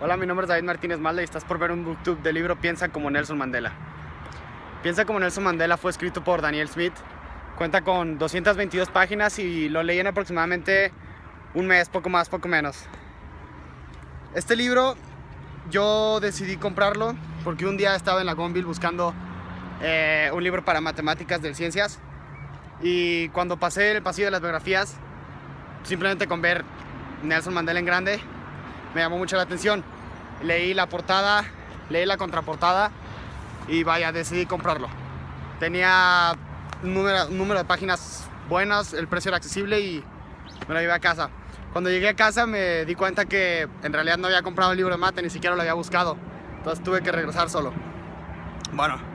Hola, mi nombre es David Martínez Malda y estás por ver un booktube del libro Piensa como Nelson Mandela. Piensa como Nelson Mandela fue escrito por Daniel Smith. Cuenta con 222 páginas y lo leí en aproximadamente un mes, poco más, poco menos. Este libro yo decidí comprarlo porque un día estaba en la Gonville buscando un libro para matemáticas de ciencias, y cuando pasé el pasillo de las biografías, simplemente con ver Nelson Mandela en grande me llamó mucho la atención. Leí la portada, leí la contraportada y vaya, decidí comprarlo. Tenía un número de páginas buenas, el precio era accesible y me lo llevé a casa. Cuando llegué a casa me di cuenta que en realidad no había comprado el libro de mate, ni siquiera lo había buscado. Entonces tuve que regresar solo. Bueno,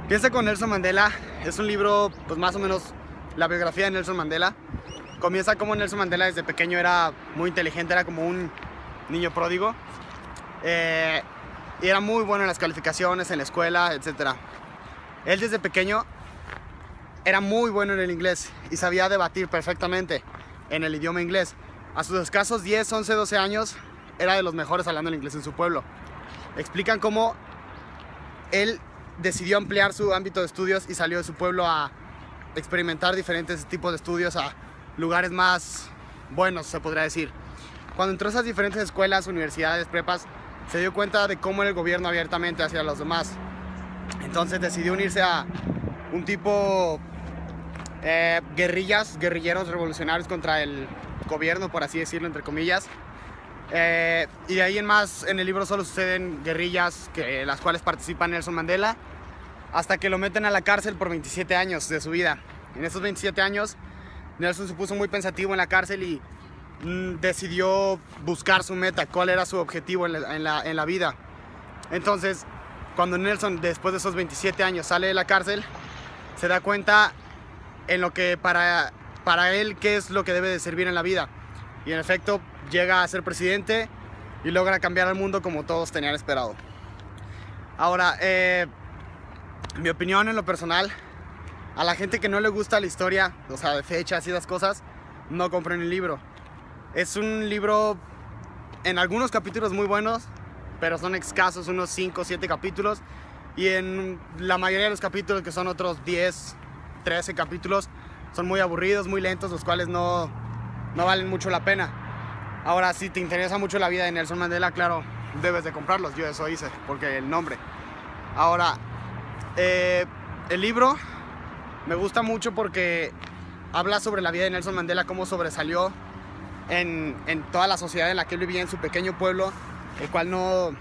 Piensa con Nelson Mandela es un libro, pues más o menos la biografía de Nelson Mandela. Comienza como Nelson Mandela desde pequeño era muy inteligente, era como un niño pródigo. Y era muy bueno en las calificaciones, en la escuela, etc. Él desde pequeño era muy bueno en el inglés y sabía debatir perfectamente en el idioma inglés. A sus escasos 10, 11, 12 años era de los mejores hablando el inglés en su pueblo. Explican cómo él decidió ampliar su ámbito de estudios y salió de su pueblo a experimentar diferentes tipos de estudios a lugares más buenos, se podría decir. Cuando entró a esas diferentes escuelas, universidades, prepas, se dio cuenta de cómo el gobierno abiertamente hacia los demás. Entonces decidió unirse a un tipo guerrilleros revolucionarios contra el gobierno, por así decirlo, entre comillas. Y de ahí en más, en el libro solo suceden guerrillas, las cuales participa Nelson Mandela, hasta que lo meten a la cárcel por 27 años de su vida. En esos 27 años, Nelson se puso muy pensativo en la cárcel y decidió buscar su meta, cuál era su objetivo en la vida. Entonces, cuando Nelson, después de esos 27 años, sale de la cárcel, se da cuenta en lo que para él, qué es lo que debe de servir en la vida. Y en efecto, llega a ser presidente y logra cambiar al mundo como todos tenían esperado. Ahora, mi opinión en lo personal, a la gente que no le gusta la historia, o sea, de fechas y esas cosas, no compren el libro. Es un libro en algunos capítulos muy buenos, pero son escasos, unos 5 o 7 capítulos. Y en la mayoría de los capítulos, que son otros 10, 13 capítulos, son muy aburridos, muy lentos, los cuales no valen mucho la pena. Ahora, si te interesa mucho la vida de Nelson Mandela, claro, debes de comprarlos. Yo eso hice, porque el nombre. Ahora, el libro me gusta mucho porque habla sobre la vida de Nelson Mandela, cómo sobresalió en toda la sociedad en la que él vivía en su pequeño pueblo, el cual no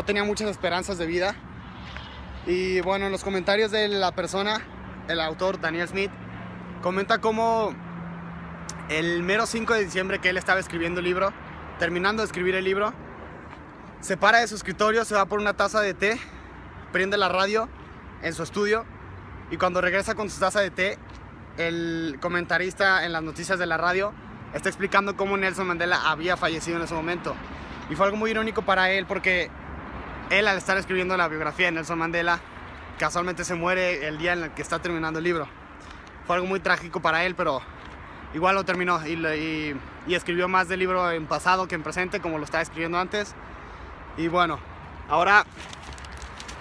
tenía muchas esperanzas de vida. Y bueno, en los comentarios de la persona, el autor Daniel Smith, comenta cómo el mero 5 de diciembre que él estaba escribiendo el libro, terminando de escribir el libro, se para de su escritorio, se va por una taza de té, prende la radio en su estudio, y cuando regresa con su taza de té, el comentarista en las noticias de la radio está explicando cómo Nelson Mandela había fallecido en ese momento. Y fue algo muy irónico para él, porque él, al estar escribiendo la biografía de Nelson Mandela, casualmente se muere el día en el que está terminando el libro. Fue algo muy trágico para él, pero igual lo terminó y escribió más del libro en pasado que en presente, como lo estaba escribiendo antes. Y bueno, ahora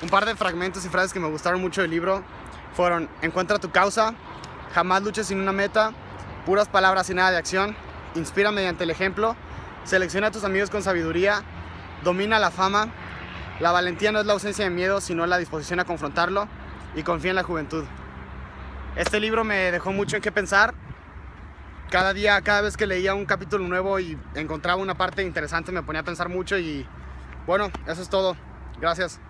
un par de fragmentos y frases que me gustaron mucho del libro fueron: encuentra tu causa, jamás luches sin una meta, puras palabras y nada de acción, inspira mediante el ejemplo, selecciona a tus amigos con sabiduría, domina la fama, la valentía no es la ausencia de miedo, sino la disposición a confrontarlo, y confía en la juventud. Este libro me dejó mucho en qué pensar. Cada día, cada vez que leía un capítulo nuevo y encontraba una parte interesante, me ponía a pensar mucho. Y bueno, eso es todo. Gracias.